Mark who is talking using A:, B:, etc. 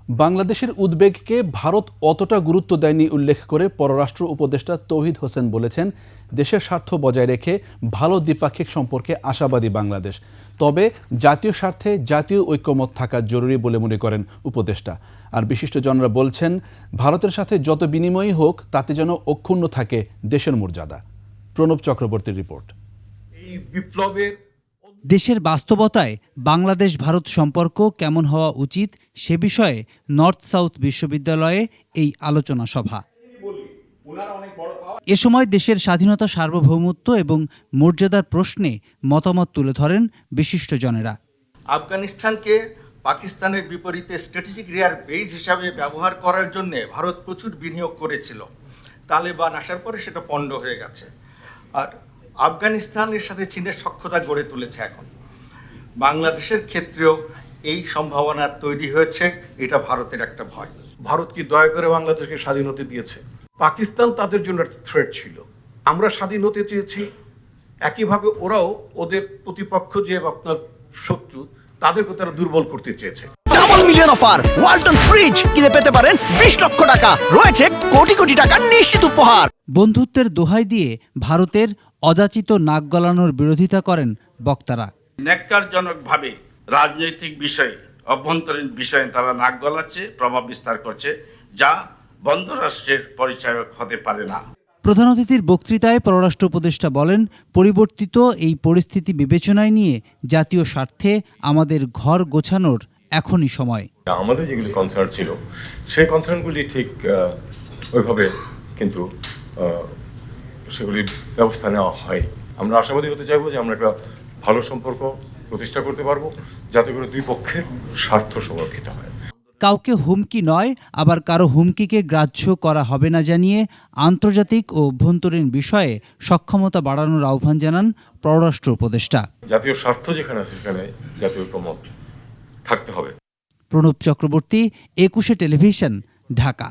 A: বাংলাদেশের উদ্বেগকে ভারত অতটা গুরুত্ব দেয়নি উল্লেখ করে পররাষ্ট্র উপদেষ্টা তৌহিদ হোসেন বলেছেন, দেশের স্বার্থ বজায় রেখে ভালো দ্বিপাক্ষিক সম্পর্কে আশাবাদী বাংলাদেশ। তবে জাতীয় স্বার্থে জাতীয় ঐক্যমত থাকা জরুরি বলে মনে করেন উপদেষ্টা। আর বিশিষ্টজনরা বলছেন, ভারতের সাথে যত বিনিময়ই হোক তাতে যেন অক্ষুণ্ণ থাকে দেশের মর্যাদা। প্রণব চক্রবর্তীর রিপোর্ট।
B: এই বিপ্লবের
C: দেশের বাস্তবতায় বাংলাদেশ ভারত সম্পর্ক কেমন হওয়া উচিত সে বিষয়ে নর্থ সাউথ বিশ্ববিদ্যালয়ে এই আলোচনা সভা। এ সময় দেশের স্বাধীনতা, সার্বভৌমত্ব এবং মর্যাদার প্রশ্নে মতামত তুলে ধরেন বিশিষ্টজনেরা।
B: আফগানিস্তানকে পাকিস্তানের বিপরীতে স্ট্র্যাটেজিক রিয়ার বেস হিসাবে ব্যবহার করার জন্য ভারত প্রচুর বিনিয়োগ করেছিল। তালেবান আসার পরে সেটা পণ্ড হয়ে গেছে। আর আফগানিস্তানের সাথে চীনের সখ্যতা গড়ে তুলেছে। এখন বাংলাদেশের ক্ষেত্রেও এই সম্ভাবনা তৈরি হয়েছে। এটা ভারতের একটা ভয়।
D: ভারত কি দয়া করে বাংলাদেশকে স্বাধীনতা দিয়েছে? পাকিস্তান তাদের জন্য একটা থ্রেট ছিল। আমরা স্বাধীন হতে চেয়েছি, একইভাবে ওরাও ওদের প্রতিপক্ষ যে আপনার শত্রু তাদেরকে তারা দুর্বল করতে চেয়েছে।
E: Double million offer Walton fridge কিনে পেতে পারেন 20 লক্ষ টাকা, রয়েছে কোটি কোটি টাকার নিশ্চিত উপহার।
C: বন্ধুত্বের দোহাই দিয়ে ভারতের অযাচিত নাক গলানোর বিরোধিতা করেন বক্তারা।
F: ন্যাক্কারজনকভাবে রাজনৈতিক বিষয়ে, অভ্যন্তরীণ বিষয়ে তারা নাক গলাচ্ছে, প্রভাব বিস্তার করছে, যা বন্ধ রাষ্ট্রের পরিচায়ক হতে পারে না।
C: প্রধান অতিথির বক্তৃতায় পররাষ্ট্র উপদেষ্টা বলেন, পরিবর্তিত এই পরিস্থিতি বিবেচনায় নিয়ে জাতীয় স্বার্থে আমাদের ঘর গোছানোর এখনই সময়।
G: আমাদের যেগুলি কনসার্ন ছিল সেই কনসার্নগুলি ঠিক ওইভাবে কিন্তু সেগুলির ব্যবস্থা নেওয়া হয়নি। আমরা আশাবাদী হতে চাইবো যে আমরা একটা ভালো সম্পর্ক প্রতিষ্ঠা করতে পারবো, যাতে করে দুই পক্ষের স্বার্থ সংরক্ষিত হয়।
C: কাউকে হুমকি নয়, আবার কারো হুমকিকে গ্রাহ্য করা হবে না জানিয়ে আন্তর্জাতিক ও অভ্যন্তরীণ বিষয়ে সক্ষমতা বাড়ানোর আহ্বান জানান পররাষ্ট্র উপদেষ্টা।
G: জাতীয় স্বার্থ যেখানে আছে সেখানে জাতীয় ঐক্যমত থাকতে হবে।
C: প্রণব চক্রবর্তী, 21 টেলিভিশন, ঢাকা।